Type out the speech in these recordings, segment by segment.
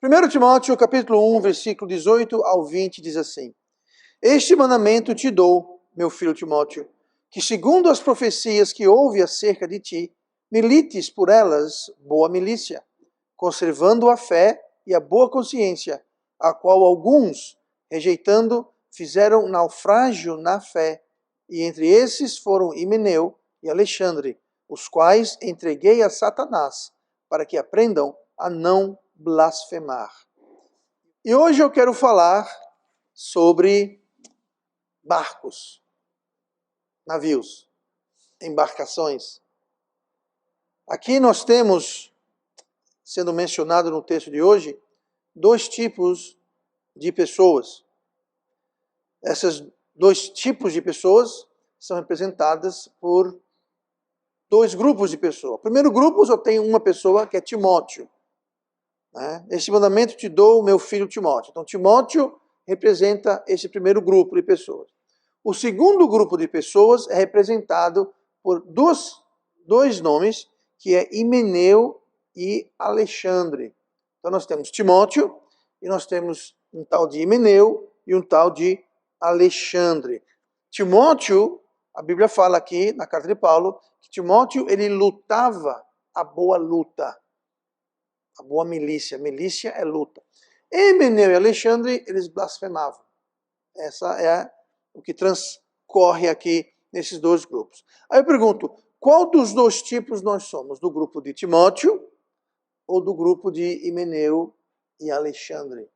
1 Timóteo, capítulo 1, versículo 18 ao 20, diz assim: Este mandamento te dou, meu filho Timóteo, que segundo as profecias que houve acerca de ti, milites por elas boa milícia, conservando a fé e a boa consciência, a qual alguns, rejeitando, fizeram naufrágio na fé, e entre esses foram Himeneu e Alexandre, os quais entreguei a Satanás, para que aprendam a não blasfemar. E hoje eu quero falar sobre barcos, navios, embarcações. Aqui nós temos, sendo mencionado no texto de hoje, dois tipos de pessoas. Esses dois tipos de pessoas são representadas por dois grupos de pessoas. O primeiro grupo só tem uma pessoa, que é Timóteo. Este mandamento te dou, meu filho Timóteo. Então, Timóteo representa esse primeiro grupo de pessoas. O segundo grupo de pessoas é representado por dois nomes, que é Himeneu e Alexandre. Então, nós temos Timóteo e nós temos um tal de Himeneu e um tal de Alexandre. Timóteo, a Bíblia fala aqui, na carta de Paulo, que Timóteo, ele lutava a boa luta. A boa milícia. Milícia é luta. Himeneu e Alexandre, eles blasfemavam. Essa é o que transcorre aqui nesses dois grupos. Aí eu pergunto, qual dos dois tipos nós somos? Do grupo de Timóteo ou do grupo de Himeneu e Alexandre?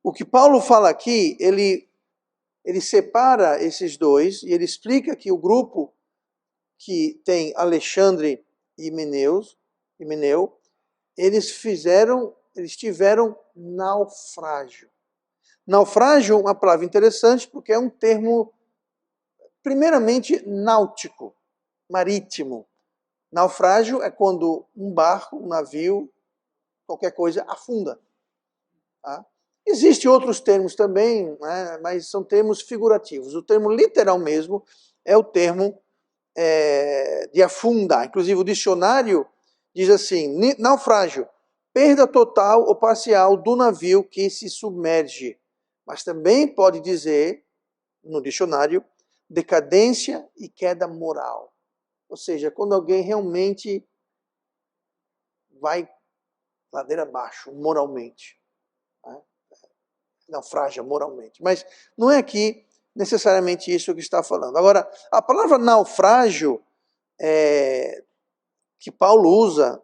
O que Paulo fala aqui, ele separa esses dois e ele explica que o grupo que tem Alexandre e Himeneu, eles tiveram naufrágio. Naufrágio é uma palavra interessante porque é um termo, primeiramente, náutico, marítimo. Naufrágio é quando um barco, um navio, qualquer coisa, afunda. Tá? Existem outros termos também, né, mas são termos figurativos. O termo literal mesmo é o termo de afundar. Inclusive o dicionário diz assim, naufrágio, perda total ou parcial do navio que se submerge. Mas também pode dizer, no dicionário, decadência e queda moral. Ou seja, quando alguém realmente vai ladeira abaixo, moralmente. Né? Naufraga moralmente. Mas não é aqui necessariamente isso que está falando. Agora, a palavra naufrágio, que Paulo usa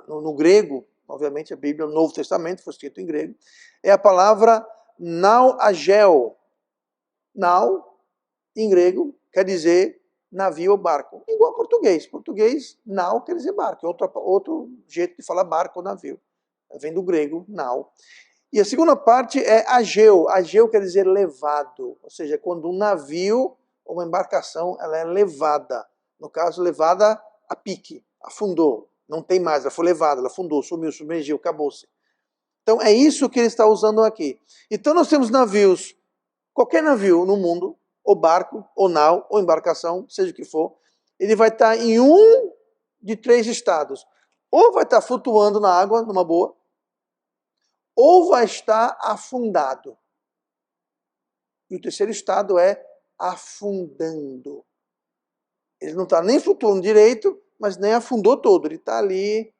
no grego, obviamente a Bíblia, o Novo Testamento foi escrito em grego, é a palavra nauagel. Nau, em grego, quer dizer navio ou barco. Igual ao português. Português, nau quer dizer barco. Outro jeito de falar barco ou navio. Vem do grego, nau. E a segunda parte é ageu. Ageu quer dizer levado. Ou seja, quando um navio ou uma embarcação ela é levada. No caso, levada a pique. Afundou. Não tem mais. Ela foi levada, ela afundou, sumiu, submergiu, acabou-se. Então é isso que ele está usando aqui. Então nós temos navios. Qualquer navio no mundo, ou barco, ou nau, ou embarcação, seja o que for, ele vai estar em um de três estados. Ou vai estar flutuando na água, numa boa, ou vai estar afundado. E o terceiro estado é afundando. Ele não está nem flutuando direito, mas nem afundou todo. Ele está ali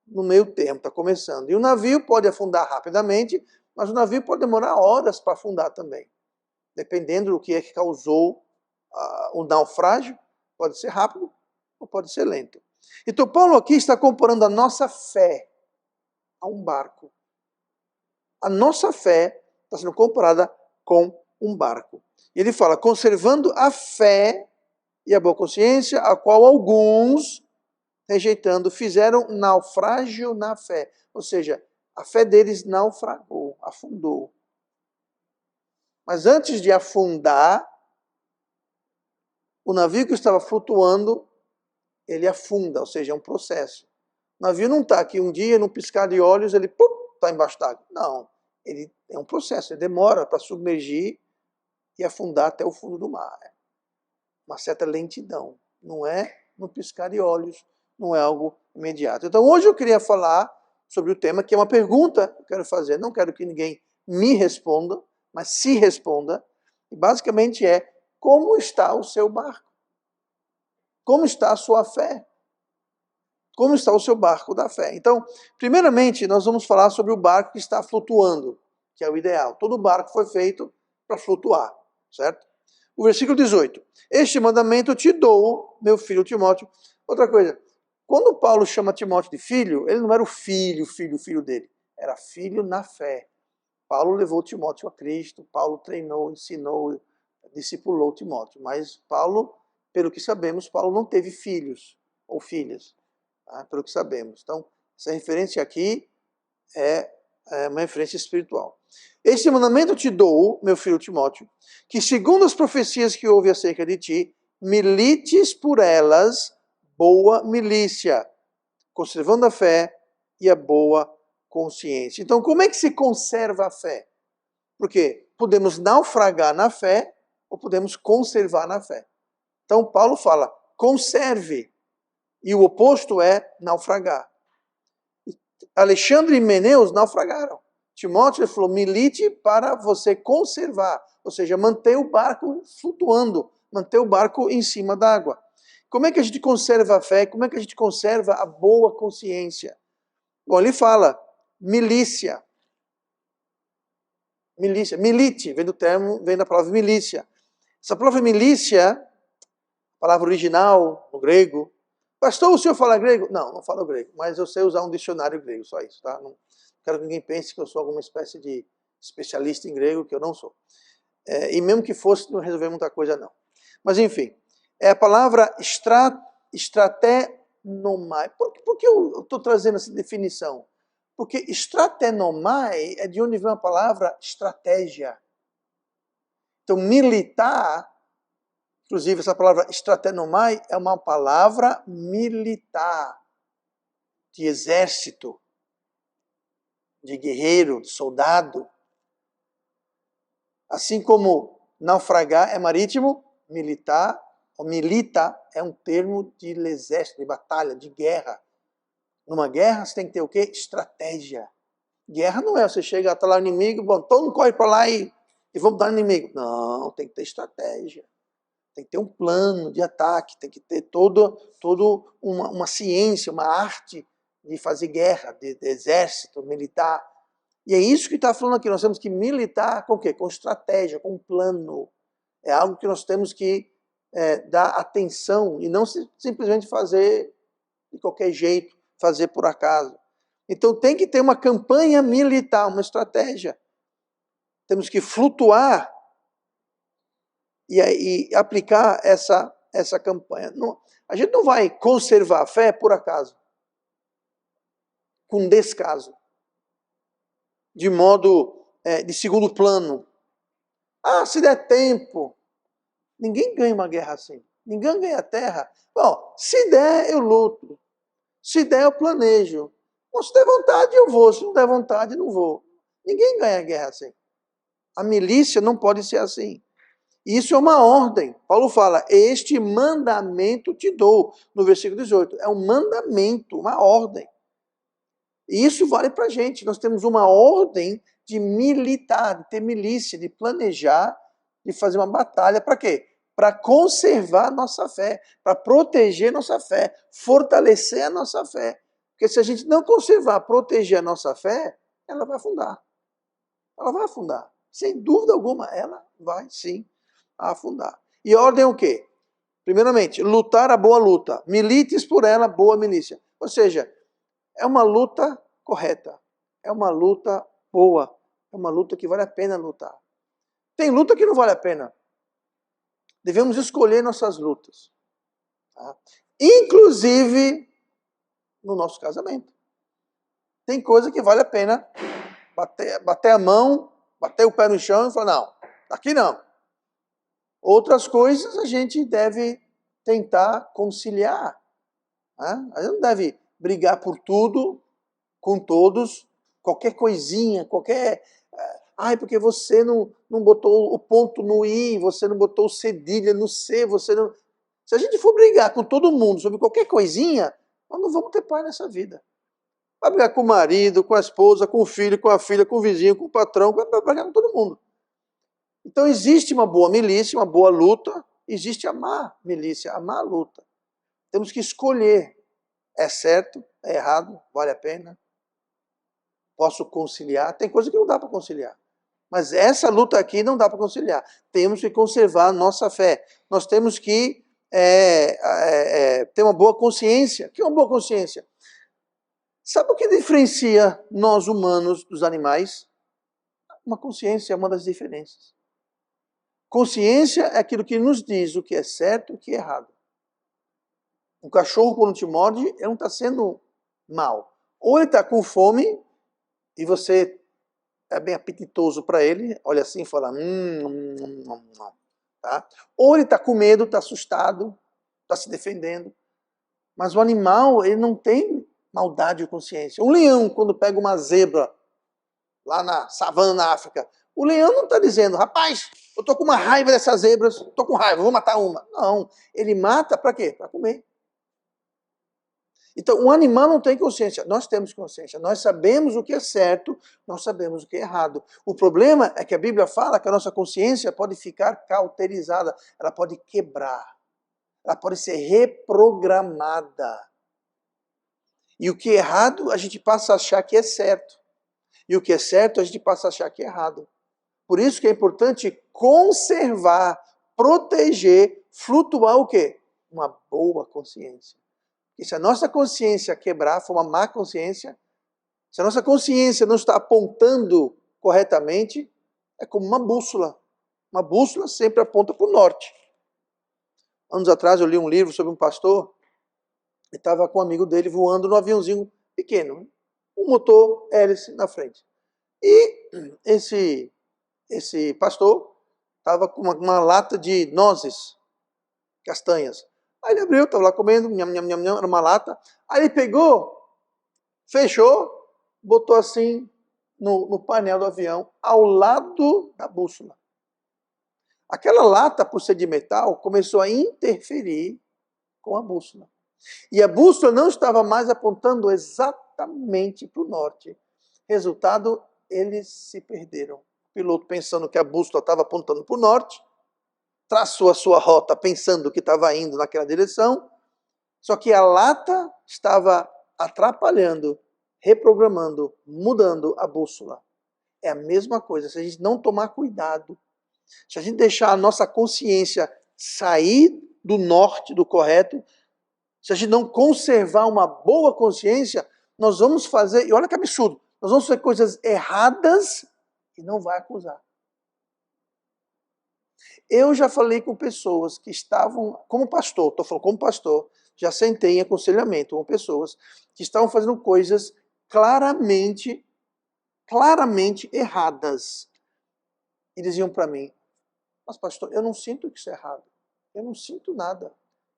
no meio termo, está começando. E o navio pode afundar rapidamente, mas o navio pode demorar horas para afundar também. Dependendo do que é que causou o naufrágio, pode ser rápido ou pode ser lento. Então Paulo aqui está comparando a nossa fé a um barco. A nossa fé está sendo comparada com um barco. E ele fala, conservando a fé e a boa consciência, a qual alguns, rejeitando, fizeram naufrágio na fé. Ou seja, a fé deles naufragou, afundou. Mas antes de afundar, o navio que estava flutuando, ele afunda, ou seja, é um processo. O navio não está aqui um dia, num piscar de olhos, ele está embaixo d'água. Não, ele é um processo, ele demora para submergir e afundar até o fundo do mar. Uma certa lentidão, não é no piscar de olhos, não é algo imediato. Então hoje eu queria falar sobre o tema, que é uma pergunta que eu quero fazer. Não quero que ninguém me responda, mas se responda. E basicamente é: como está o seu barco? Como está a sua fé? Como está o seu barco da fé? Então, primeiramente, nós vamos falar sobre o barco que está flutuando, que é o ideal. Todo barco foi feito para flutuar, certo? O versículo 18. Este mandamento te dou, meu filho Timóteo. Outra coisa, quando Paulo chama Timóteo de filho, ele não era o filho dele. Era filho na fé. Paulo levou Timóteo a Cristo, Paulo treinou, ensinou, discipulou Timóteo. Mas Paulo, pelo que sabemos, Paulo não teve filhos ou filhas, tá? Pelo que sabemos. Então, essa referência aqui é uma referência espiritual. Este mandamento te dou, meu filho Timóteo, que segundo as profecias que houve acerca de ti, milites por elas boa milícia, conservando a fé e a boa consciência. Então, como é que se conserva a fé? Porque podemos naufragar na fé ou podemos conservar na fé. Então, Paulo fala, conserve, e o oposto é naufragar. Alexandre e Meneus naufragaram. Timóteo falou, milite para você conservar, ou seja, manter o barco flutuando, manter o barco em cima d'água. Como é que a gente conserva a fé? Como é que a gente conserva a boa consciência? Bom, ele fala, milícia. Milícia, milite, vem da palavra milícia. Essa palavra milícia, palavra original no grego. Pastor, o senhor fala grego? Não, não falo grego, mas eu sei usar um dicionário grego, só isso, tá? Não quero que ninguém pense que eu sou alguma espécie de especialista em grego, que eu não sou. E mesmo que fosse, não resolver muita coisa, não. Mas, enfim, é a palavra estratenomai. Por que eu estou trazendo essa definição? Porque estratenomai é de onde vem a palavra estratégia. Então, militar, inclusive essa palavra estratenomai é uma palavra militar, de exército, de guerreiro, de soldado. Assim como naufragar é marítimo, militar, ou milita é um termo de exército, de batalha, de guerra. Numa guerra você tem que ter o quê? Estratégia. Guerra não é você chega, está lá o inimigo, bom, todo mundo corre para lá e vamos dar inimigo. Não, tem que ter estratégia. Tem que ter um plano de ataque, tem que ter toda uma ciência, uma arte de fazer guerra, de exército, militar. E é isso que está falando aqui, nós temos que militar com o quê? Com estratégia, com plano. É algo que nós temos que dar atenção e não simplesmente fazer de qualquer jeito, fazer por acaso. Então tem que ter uma campanha militar, uma estratégia. Temos que flutuar e aplicar essa campanha. Não, a gente não vai conservar a fé por acaso, com descaso, de modo de segundo plano. Ah, se der tempo. Ninguém ganha uma guerra assim. Ninguém ganha terra. Bom, se der, eu luto. Se der, eu planejo. Bom, se der vontade, eu vou. Se não der vontade, não vou. Ninguém ganha guerra assim. A milícia não pode ser assim. Isso é uma ordem. Paulo fala, este mandamento te dou. No versículo 18. É um mandamento, uma ordem. E isso vale para a gente. Nós temos uma ordem de militar, de ter milícia, de planejar, de fazer uma batalha. Para quê? Para conservar a nossa fé, para proteger nossa fé, fortalecer a nossa fé. Porque se a gente não conservar, proteger a nossa fé, ela vai afundar. Ela vai afundar. Sem dúvida alguma, ela vai sim afundar. E a ordem é o quê? Primeiramente, lutar a boa luta. Milites por ela, boa milícia. Ou seja, é uma luta correta. É uma luta boa. É uma luta que vale a pena lutar. Tem luta que não vale a pena. Devemos escolher nossas lutas. Tá? Inclusive no nosso casamento. Tem coisa que vale a pena bater a mão, bater o pé no chão e falar, não, aqui não. Outras coisas a gente deve tentar conciliar. Tá? A gente não deve brigar por tudo, com todos, qualquer coisinha, qualquer... Ai, porque você não botou o ponto no I, você não botou o cedilha no C, você não... Se a gente for brigar com todo mundo sobre qualquer coisinha, nós não vamos ter paz nessa vida. Vai brigar com o marido, com a esposa, com o filho, com a filha, com o vizinho, com o patrão, vai brigar com todo mundo. Então existe uma boa milícia, uma boa luta, existe a má milícia, a má luta. Temos que escolher. É certo? É errado? Vale a pena? Posso conciliar? Tem coisa que não dá para conciliar. Mas essa luta aqui não dá para conciliar. Temos que conservar a nossa fé. Nós temos que ter uma boa consciência. O que é uma boa consciência? Sabe o que diferencia nós humanos dos animais? Uma consciência é uma das diferenças. Consciência é aquilo que nos diz o que é certo e o que é errado. Um cachorro, quando te morde, ele não está sendo mal. Ou ele está com fome e você é bem apetitoso para ele, olha assim e fala, tá? Ou ele está com medo, está assustado, está se defendendo. Mas o animal, ele não tem maldade ou consciência. Um leão, quando pega uma zebra lá na savana, na África, o leão não está dizendo, rapaz, eu estou com uma raiva dessas zebras, estou com raiva, vou matar uma. Não, ele mata para quê? Para comer. Então, o animal não tem consciência, nós temos consciência, nós sabemos o que é certo, nós sabemos o que é errado. O problema é que a Bíblia fala que a nossa consciência pode ficar cauterizada, ela pode quebrar, ela pode ser reprogramada. E o que é errado, a gente passa a achar que é certo. E o que é certo, a gente passa a achar que é errado. Por isso que é importante conservar, proteger, flutuar o quê? Uma boa consciência. E se a nossa consciência quebrar, for uma má consciência, se a nossa consciência não está apontando corretamente, é como uma bússola. Uma bússola sempre aponta para o norte. Anos atrás eu li um livro sobre um pastor, e estava com um amigo dele voando num aviãozinho pequeno, um motor hélice na frente. E esse pastor estava com uma lata de nozes, castanhas. Aí ele abriu, estava lá comendo, nham, nham, nham, nham, era uma lata. Aí ele pegou, fechou, botou assim no painel do avião, ao lado da bússola. Aquela lata, por ser de metal, começou a interferir com a bússola. E a bússola não estava mais apontando exatamente para o norte. Resultado, eles se perderam. O piloto, pensando que a bússola estava apontando para o norte, traçou a sua rota pensando que estava indo naquela direção, só que a lata estava atrapalhando, reprogramando, mudando a bússola. É a mesma coisa, se a gente não tomar cuidado, se a gente deixar a nossa consciência sair do norte, do correto, se a gente não conservar uma boa consciência, nós vamos fazer, e olha que absurdo, nós vamos fazer coisas erradas e não vai acusar. Eu já falei com pessoas que estavam, como pastor, estou falando como pastor, já sentei em aconselhamento com pessoas que estavam fazendo coisas claramente erradas. E diziam para mim, mas pastor, eu não sinto que isso é errado. Eu não sinto nada.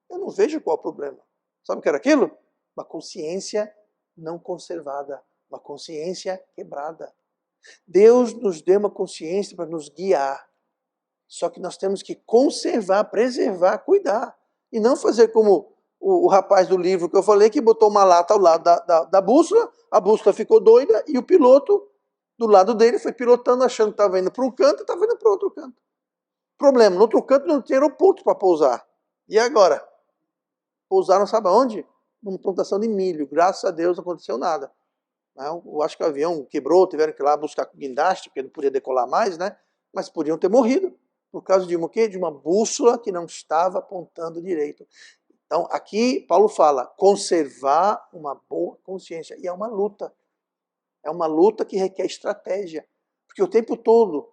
Eu não vejo qual é o problema. Sabe o que era aquilo? Uma consciência não conservada, uma consciência quebrada. Deus nos deu uma consciência para nos guiar. Só que nós temos que conservar, preservar, cuidar. E não fazer como o rapaz do livro que eu falei, que botou uma lata ao lado da bússola, a bússola ficou doida e o piloto do lado dele foi pilotando, achando que estava indo para um canto e estava indo para outro canto. Problema, no outro canto não tinha aeroporto para pousar. E agora? Pousaram sabe aonde? Numa plantação de milho. Graças a Deus não aconteceu nada. Eu acho que o avião quebrou, tiveram que ir lá buscar guindaste, porque não podia decolar mais, né? Mas podiam ter morrido. Por causa de uma quê? De uma bússola que não estava apontando direito. Então, aqui Paulo fala, conservar uma boa consciência. E é uma luta. É uma luta que requer estratégia. Porque o tempo todo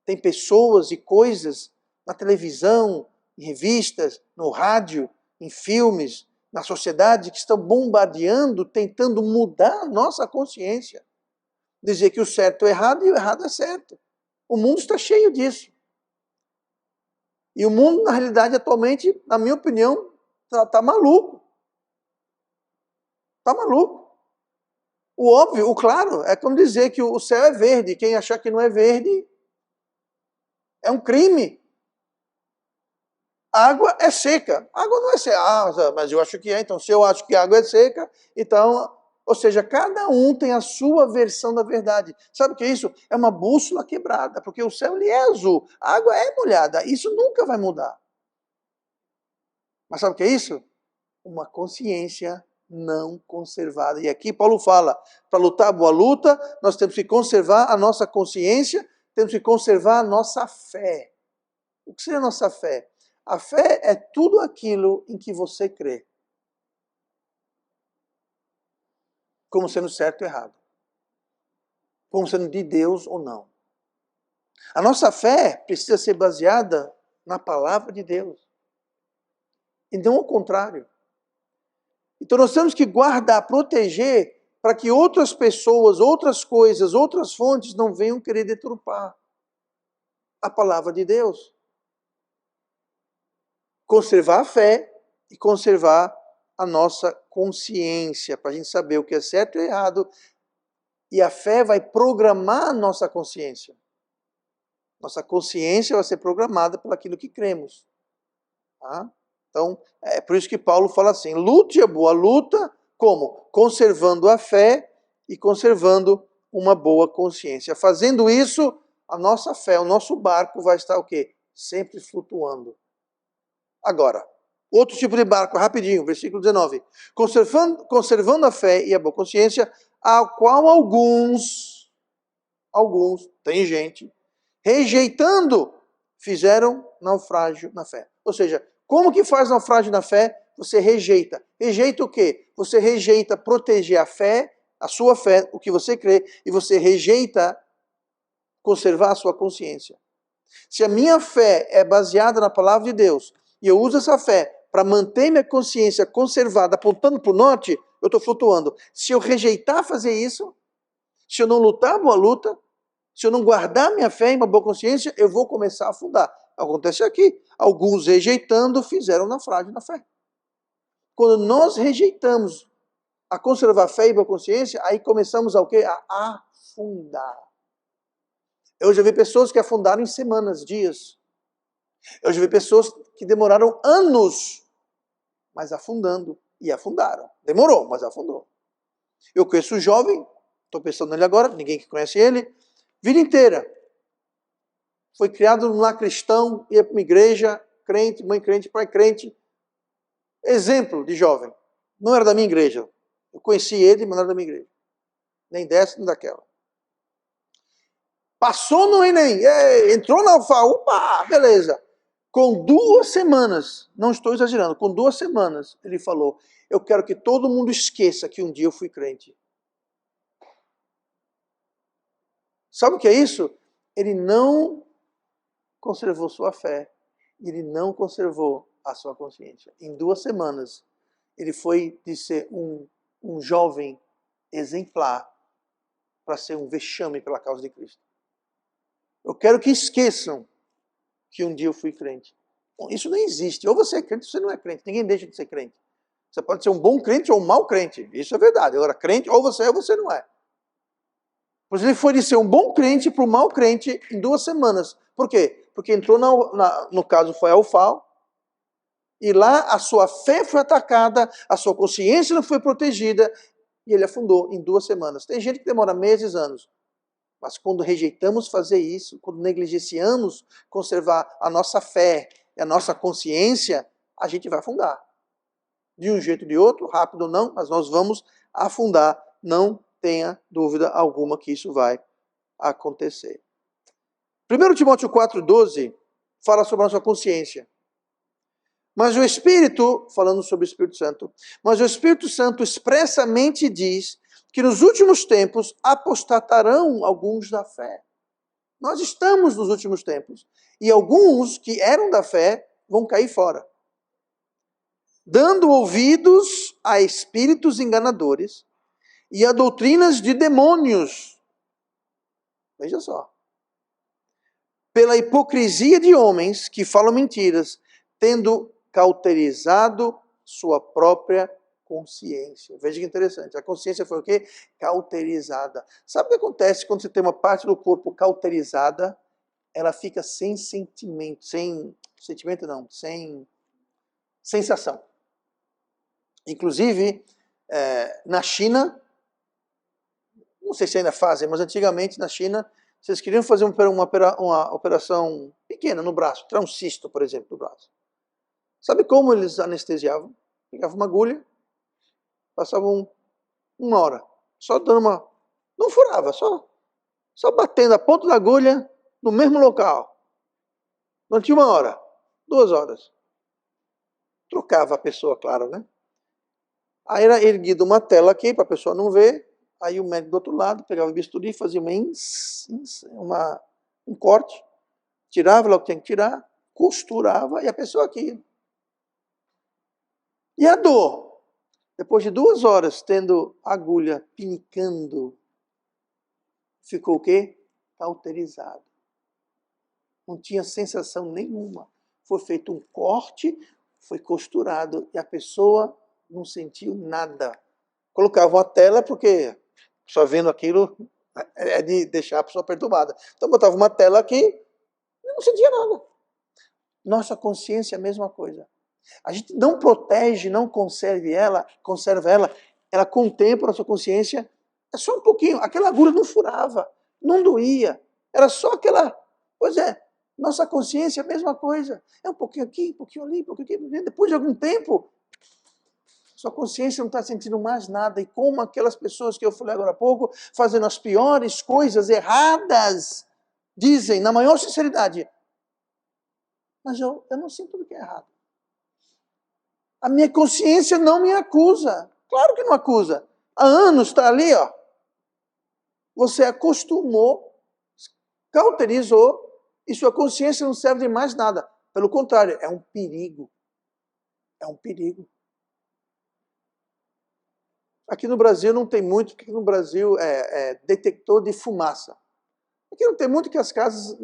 tem pessoas e coisas na televisão, em revistas, no rádio, em filmes, na sociedade, que estão bombardeando, tentando mudar a nossa consciência. Dizer que o certo é errado e o errado é certo. O mundo está cheio disso. E o mundo, na realidade, atualmente, na minha opinião, está maluco. Está maluco. O óbvio, o claro, é como dizer que o céu é verde. Quem achar que não é verde é um crime. Água é seca. Água não é seca. Ah, mas eu acho que é. Então, se eu acho que água é seca, então Ou seja, cada um tem a sua versão da verdade. Sabe o que é isso? É uma bússola quebrada, porque o céu ele é azul, a água é molhada, isso nunca vai mudar. Mas sabe o que é isso? Uma consciência não conservada. E aqui Paulo fala, para lutar a boa luta, nós temos que conservar a nossa consciência, temos que conservar a nossa fé. O que seria a nossa fé? A fé é tudo aquilo em que você crê, como sendo certo ou errado, como sendo de Deus ou não. A nossa fé precisa ser baseada na palavra de Deus, e não ao contrário. Então nós temos que guardar, proteger, para que outras pessoas, outras coisas, outras fontes não venham querer deturpar a palavra de Deus. Conservar a fé e conservar a nossa consciência, para a gente saber o que é certo e errado. E a fé vai programar a nossa consciência. Nossa consciência vai ser programada por aquilo que cremos. Tá? Então, é por isso que Paulo fala assim, lute a boa luta, como? Conservando a fé e conservando uma boa consciência. Fazendo isso, a nossa fé, o nosso barco vai estar o quê? Sempre flutuando. Agora, outro tipo de barco, rapidinho, versículo 19. Conservando a fé e a boa consciência, a qual alguns, tem gente, rejeitando, fizeram naufrágio na fé. Ou seja, como que faz naufrágio na fé? Você rejeita. Rejeita o quê? Você rejeita proteger a fé, a sua fé, o que você crê, e você rejeita conservar a sua consciência. Se a minha fé é baseada na palavra de Deus, e eu uso essa fé para manter minha consciência conservada, apontando para o norte, eu estou flutuando. Se eu rejeitar fazer isso, se eu não lutar a boa luta, se eu não guardar minha fé em uma boa consciência, eu vou começar a afundar. Acontece aqui. Alguns rejeitando fizeram naufrágio na fé. Quando nós rejeitamos a conservar a fé e boa consciência, aí começamos a o quê? A afundar. Eu já vi pessoas que afundaram em semanas, dias. Eu já vi pessoas que demoraram anos, mas afundando. E afundaram. Demorou, mas afundou. Eu conheço um jovem, estou pensando nele agora, ninguém que conhece ele, vida inteira. Foi criado num lar cristão, ia para uma igreja, crente, mãe crente, pai crente. Exemplo de jovem. Não era da minha igreja. Eu conheci ele, mas não era da minha igreja. Nem dessa, nem daquela. Passou no Enem, entrou na UFA, opa, beleza. Com 2 semanas, não estou exagerando, com 2 semanas, ele falou, eu quero que todo mundo esqueça que um dia eu fui crente. Sabe o que é isso? Ele não conservou sua fé, ele não conservou a sua consciência. Em 2 semanas, ele foi de ser um jovem exemplar para ser um vexame pela causa de Cristo. Eu quero que esqueçam que um dia eu fui crente. Bom, isso não existe. Ou você é crente ou você não é crente. Ninguém deixa de ser crente. Você pode ser um bom crente ou um mau crente. Isso é verdade. Agora, crente ou você não é. Pois ele foi de ser um bom crente para um mau crente em 2 semanas. Por quê? Porque entrou, no caso, foi a UFAL, e lá a sua fé foi atacada, a sua consciência não foi protegida, e ele afundou em 2 semanas. Tem gente que demora meses, anos. Mas quando rejeitamos fazer isso, quando negligenciamos conservar a nossa fé e a nossa consciência, a gente vai afundar. De um jeito ou de outro, rápido ou não, mas nós vamos afundar. Não tenha dúvida alguma que isso vai acontecer. 1 Timóteo 4,12 fala sobre a nossa consciência. Mas o Espírito, falando sobre o Espírito Santo, mas o Espírito Santo expressamente diz que nos últimos tempos apostatarão alguns da fé. Nós estamos nos últimos tempos. E alguns que eram da fé vão cair fora. Dando ouvidos a espíritos enganadores e a doutrinas de demônios. Veja só. Pela hipocrisia de homens que falam mentiras, tendo cauterizado sua própria consciência. Veja que interessante. A consciência foi o quê? Cauterizada. Sabe o que acontece quando você tem uma parte do corpo cauterizada? Ela fica sem sentimento, sem sensação. Inclusive, na China, não sei se ainda fazem, mas antigamente na China, se eles queriam fazer uma operação pequena no braço, tirar um cisto, por exemplo, do braço. Sabe como eles anestesiavam? Pegavam uma agulha, passavam uma hora, só dando uma... Não furava, só batendo a ponta da agulha no mesmo local. Durante uma hora, 2 horas. Trocava a pessoa, claro, né? Aí era erguida uma tela aqui, para a pessoa não ver. Aí o médico do outro lado pegava o bisturi, fazia um corte, tirava lá o que tinha que tirar, costurava e a pessoa aqui. E a dor? Depois de 2 horas tendo a agulha pinicando, ficou o quê? Cauterizado. Não tinha sensação nenhuma. Foi feito um corte, foi costurado e a pessoa não sentiu nada. Colocava uma tela porque só vendo aquilo é de deixar a pessoa perturbada. Então botava uma tela aqui e não sentia nada. Nossa consciência é a mesma coisa. A gente não protege, não conserva ela contempla a nossa consciência, é só um pouquinho. Aquela agulha não furava, não doía, era só aquela... Pois é, nossa consciência é a mesma coisa. É um pouquinho aqui, um pouquinho ali, um pouquinho aqui. Depois de algum tempo, sua consciência não está sentindo mais nada. E como aquelas pessoas que eu falei agora há pouco, fazendo as piores coisas erradas, dizem, na maior sinceridade, mas eu não sinto do que é errado. A minha consciência não me acusa. Claro que não acusa. Há anos está ali, ó. Você acostumou, cauterizou, e sua consciência não serve de mais nada. Pelo contrário, é um perigo. É um perigo. Aqui no Brasil não tem muito, porque no Brasil é detector de fumaça. Aqui não tem muito, que as casas,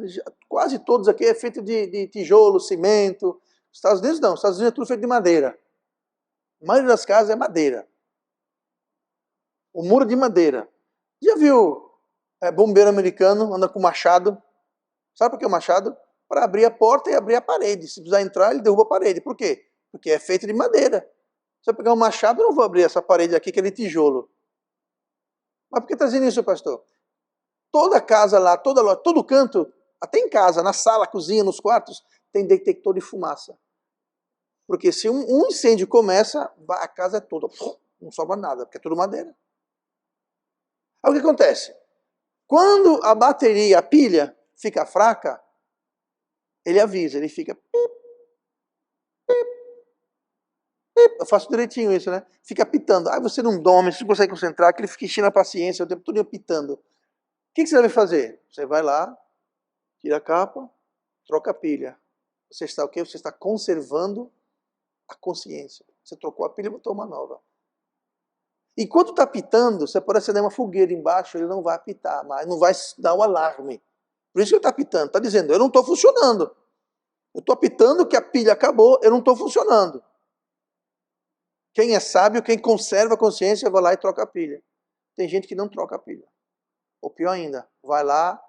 quase todas aqui, é feito de tijolo, cimento. Estados Unidos não, Estados Unidos é tudo feito de madeira. A maioria das casas é madeira. O muro de madeira. Já viu bombeiro americano anda com machado? Sabe por que o machado? Para abrir a porta e abrir a parede. Se precisar entrar, ele derruba a parede. Por quê? Porque é feito de madeira. Se eu pegar um machado, eu não vou abrir essa parede aqui, que é de tijolo. Mas por que está dizendo isso, pastor? Toda casa lá, toda loja, todo canto, até em casa, na sala, cozinha, nos quartos, tem detector de fumaça. Porque se um incêndio começa, a casa é toda, não sobra nada, porque é tudo madeira. Aí o que acontece? Quando a bateria, a pilha, fica fraca, ele avisa, ele fica... Eu faço direitinho isso, né? Fica pitando. Aí você não dorme, você não consegue concentrar, que ele fica enchendo a paciência o tempo todo pitando. O que você deve fazer? Você vai lá, tira a capa, troca a pilha. Você está o quê? Você está conservando a consciência. Você trocou a pilha e botou uma nova. Enquanto está pitando, você pode acender uma fogueira embaixo, ele não vai apitar, mas não vai dar o alarme. Por isso que ele está pitando. Está dizendo, eu não estou funcionando. Eu estou apitando que a pilha acabou, eu não estou funcionando. Quem é sábio, quem conserva a consciência, vai lá e troca a pilha. Tem gente que não troca a pilha. Ou pior ainda, vai lá,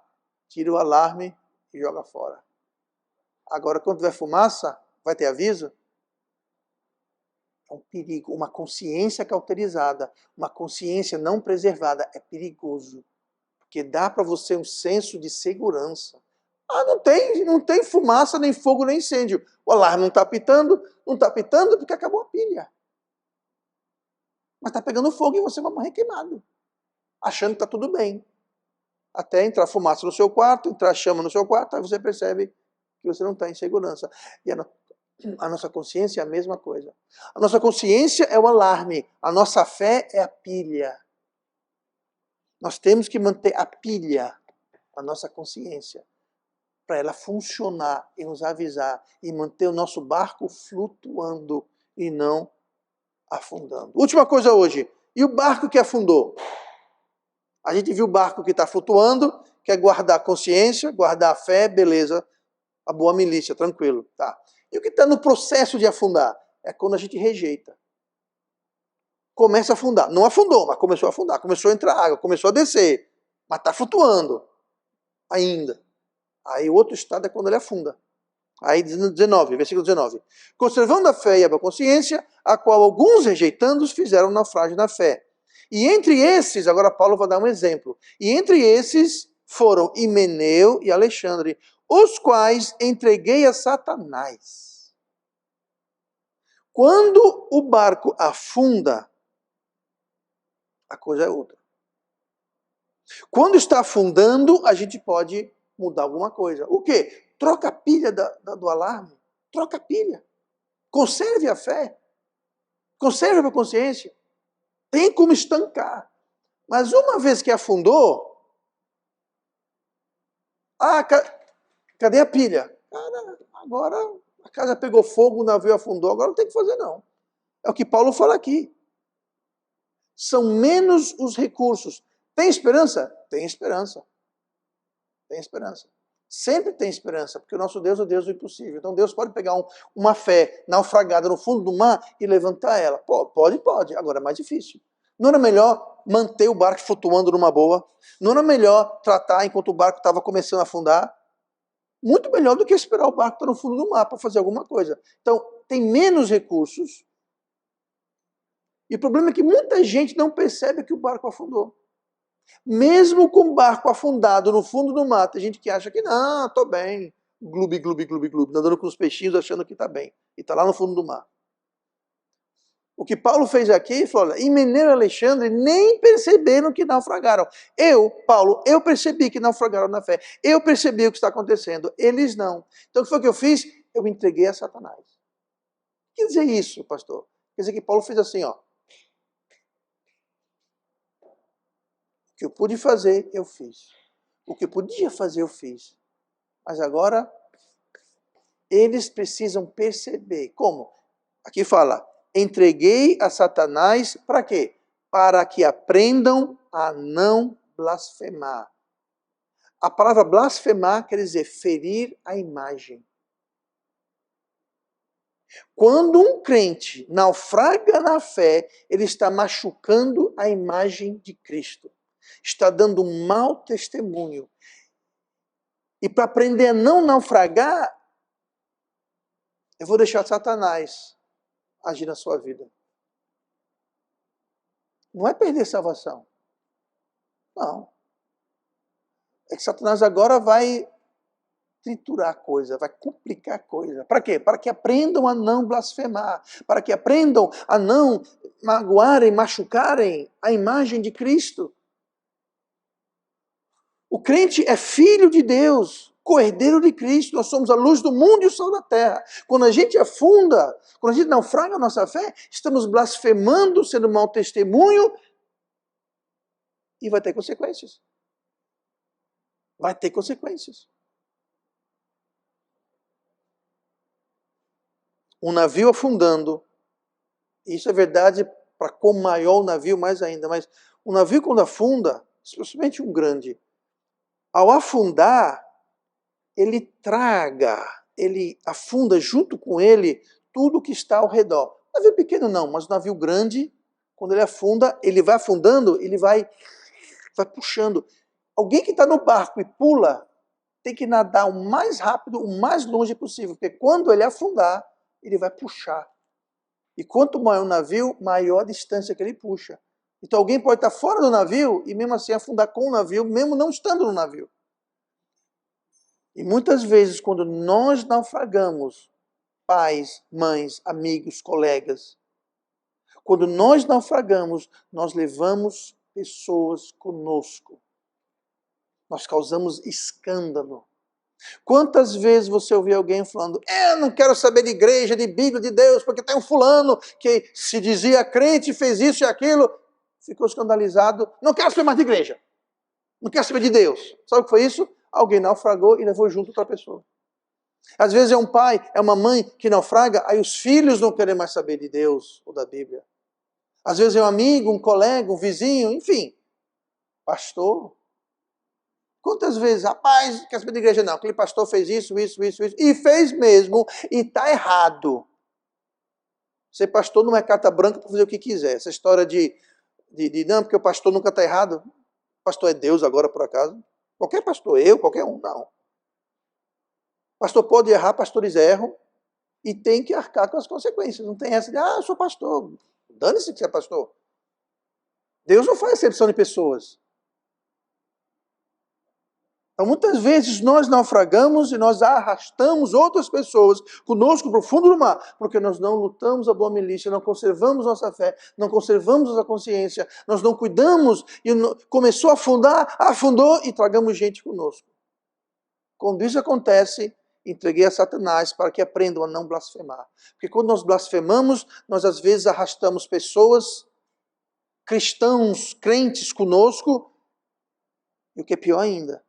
tira o alarme e joga fora. Agora, quando tiver fumaça, vai ter aviso? É um perigo. Uma consciência cauterizada, uma consciência não preservada é perigoso. Porque dá para você um senso de segurança. Ah, não tem fumaça, nem fogo, nem incêndio. O alarme não está apitando porque acabou a pilha. Mas está pegando fogo e você vai morrer queimado, achando que está tudo bem. Até entrar fumaça no seu quarto, entrar chama no seu quarto, aí você percebe que você não está em segurança. E a nossa consciência é a mesma coisa. A nossa consciência é o alarme, a nossa fé é a pilha. Nós temos que manter a pilha, a nossa consciência, para ela funcionar e nos avisar e manter o nosso barco flutuando e não afundando. Última coisa hoje. E o barco que afundou? A gente viu o barco que está flutuando, quer guardar a consciência, guardar a fé, beleza, a boa milícia, tranquilo. Tá. E o que está no processo de afundar? É quando a gente rejeita. Começa a afundar. Não afundou, mas começou a afundar. Começou a entrar água, começou a descer. Mas está flutuando ainda. Aí o outro estado é quando ele afunda. Aí 19, versículo 19. Conservando a fé e a boa consciência, a qual alguns rejeitando fizeram naufrágio na fé. E entre esses, agora Paulo vai dar um exemplo, e entre esses foram Himeneu e Alexandre, os quais entreguei a Satanás. Quando o barco afunda, a coisa é outra. Quando está afundando, a gente pode mudar alguma coisa. O quê? Troca a pilha do alarme. Troca a pilha. Conserve a fé. Conserve a consciência. Tem como estancar. Mas uma vez que afundou, cadê a pilha? Cara, agora a casa pegou fogo, o navio afundou, agora não tem o que fazer não. É o que Paulo fala aqui. São menos os recursos. Tem esperança? Tem esperança. Tem esperança. Sempre tem esperança, porque o nosso Deus é o Deus do impossível. Então Deus pode pegar uma fé naufragada no fundo do mar e levantar ela. Pode. Agora é mais difícil. Não era melhor manter o barco flutuando numa boa? Não era melhor tratar enquanto o barco estava começando a afundar? Muito melhor do que esperar o barco estar no fundo do mar para fazer alguma coisa. Então, tem menos recursos. E o problema é que muita gente não percebe que o barco afundou. Mesmo com o barco afundado no fundo do mar, tem gente que acha que não, estou bem. Gloob, nadando com os peixinhos achando que está bem. E está lá no fundo do mar. O que Paulo fez aqui, ele falou, olha, Himeneu e Alexandre nem perceberam que naufragaram. Paulo, eu percebi que naufragaram na fé. Eu percebi o que está acontecendo. Eles não. Então o que foi que eu fiz? Eu entreguei a Satanás. O que quer dizer isso, pastor? Quer dizer que Paulo fez assim, ó. O que eu pude fazer, eu fiz. O que eu podia fazer, eu fiz. Mas agora, eles precisam perceber. Como? Aqui fala, entreguei a Satanás para quê? Para que aprendam a não blasfemar. A palavra blasfemar quer dizer ferir a imagem. Quando um crente naufraga na fé, ele está machucando a imagem de Cristo. Está dando um mau testemunho. E para aprender a não naufragar, eu vou deixar Satanás agir na sua vida. Não é perder salvação. Não. É que Satanás agora vai triturar a coisa, vai complicar a coisa. Para quê? Para que aprendam a não blasfemar. Para que aprendam a não magoarem, machucarem a imagem de Cristo. O crente é filho de Deus, co-herdeiro de Cristo. Nós somos a luz do mundo e o sol da terra. Quando a gente afunda, quando a gente naufraga a nossa fé, estamos blasfemando, sendo mau testemunho, e vai ter consequências. Vai ter consequências. Um navio afundando, isso é verdade para quanto maior o navio, mais ainda, mas um navio quando afunda, especialmente um grande, ao afundar, ele afunda junto com ele tudo que está ao redor. Navio pequeno não, mas navio grande, quando ele afunda, ele vai afundando, ele vai puxando. Alguém que está no barco e pula, tem que nadar o mais rápido, o mais longe possível, porque quando ele afundar, ele vai puxar. E quanto maior o navio, maior a distância que ele puxa. Então alguém pode estar fora do navio e mesmo assim afundar com o navio, mesmo não estando no navio. E muitas vezes, quando nós naufragamos, pais, mães, amigos, colegas, quando nós naufragamos, nós levamos pessoas conosco. Nós causamos escândalo. Quantas vezes você ouviu alguém falando, eu não quero saber de igreja, de Bíblia, de Deus, porque tem um fulano que se dizia crente, fez isso e aquilo, ficou escandalizado, não quero saber mais de igreja, não quero saber de Deus. Sabe o que foi isso? Alguém naufragou e levou junto outra pessoa. Às vezes é um pai, é uma mãe que naufraga, aí os filhos não querem mais saber de Deus ou da Bíblia. Às vezes é um amigo, um colega, um vizinho, enfim, pastor. Quantas vezes, rapaz, quer saber de igreja? Não, aquele pastor fez isso, e fez mesmo, e está errado. Ser pastor não é carta branca para fazer o que quiser. Essa história de não, porque o pastor nunca está errado. O pastor é Deus agora, por acaso. Qualquer pastor, qualquer um, não. O pastor pode errar, pastores erram, e tem que arcar com as consequências. Não tem essa de, eu sou pastor. Dane-se que você é pastor. Deus não faz exceção de pessoas. Então, muitas vezes nós naufragamos e nós arrastamos outras pessoas conosco para o fundo do mar, porque nós não lutamos a boa milícia, não conservamos nossa fé, não conservamos nossa consciência, nós não cuidamos e começou a afundar, afundou e tragamos gente conosco. Quando isso acontece, entreguei a Satanás para que aprendam a não blasfemar. Porque quando nós blasfemamos, nós às vezes arrastamos pessoas, cristãos, crentes conosco, e o que é pior ainda,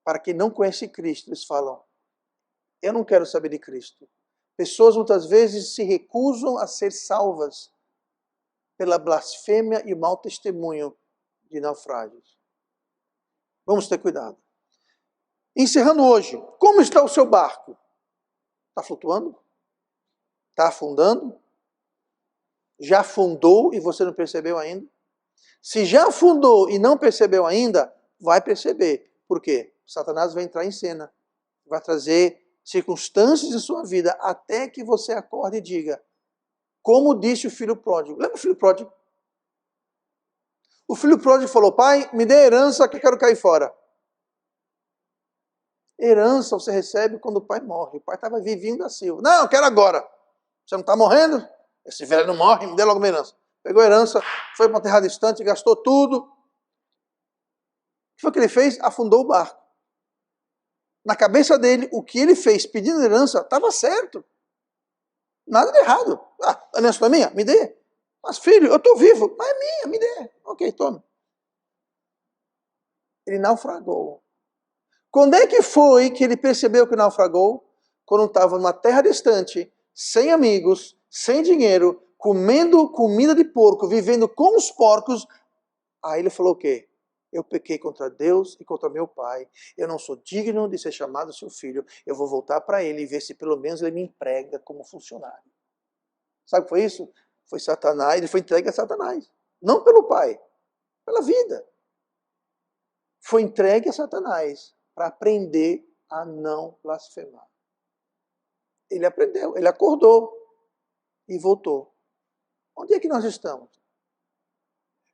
para quem não conhece Cristo, eles falam, eu não quero saber de Cristo. Pessoas muitas vezes se recusam a ser salvas pela blasfêmia e o mau testemunho de naufrágios. Vamos ter cuidado. Encerrando hoje, como está o seu barco? Está flutuando? Está afundando? Já afundou e você não percebeu ainda? Se já afundou e não percebeu ainda, vai perceber. Por quê? Satanás vai entrar em cena. Vai trazer circunstâncias em sua vida até que você acorde e diga, como disse o filho pródigo. Lembra o filho pródigo? O filho pródigo falou, pai, me dê herança que eu quero cair fora. Herança você recebe quando o pai morre. O pai estava vivinho da Silva. Não, eu quero agora. Você não está morrendo? Esse velho não morre, me dê logo uma herança. Pegou a herança, foi para uma terra distante, gastou tudo. O que foi que ele fez? Afundou o barco. Na cabeça dele, o que ele fez pedindo herança estava certo. Nada de errado. Ah, a herança não é minha? Me dê. Mas filho, eu estou vivo. Mas é minha, me dê. Ok, tome. Ele naufragou. Quando é que foi que ele percebeu que naufragou? Quando estava numa terra distante, sem amigos, sem dinheiro, comendo comida de porco, vivendo com os porcos. Aí ele falou o quê? Eu pequei contra Deus e contra meu pai. Eu não sou digno de ser chamado seu filho. Eu vou voltar para ele e ver se pelo menos ele me emprega como funcionário. Sabe o que foi isso? Foi Satanás, ele foi entregue a Satanás. Não pelo pai, pela vida. Foi entregue a Satanás para aprender a não blasfemar. Ele aprendeu, ele acordou e voltou. Onde é que nós estamos?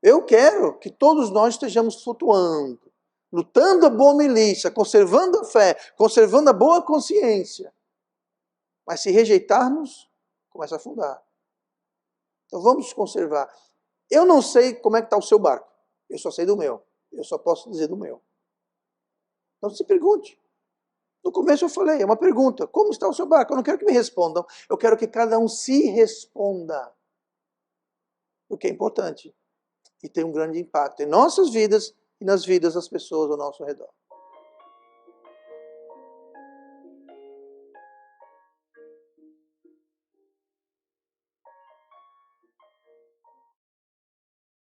Eu quero que todos nós estejamos flutuando, lutando a boa milícia, conservando a fé, conservando a boa consciência. Mas se rejeitarmos, começa a afundar. Então vamos conservar. Eu não sei como é que está o seu barco. Eu só sei do meu. Eu só posso dizer do meu. Então se pergunte. No começo eu falei, é uma pergunta. Como está o seu barco? Eu não quero que me respondam. Eu quero que cada um se responda. Porque é importante. E tem um grande impacto em nossas vidas e nas vidas das pessoas ao nosso redor.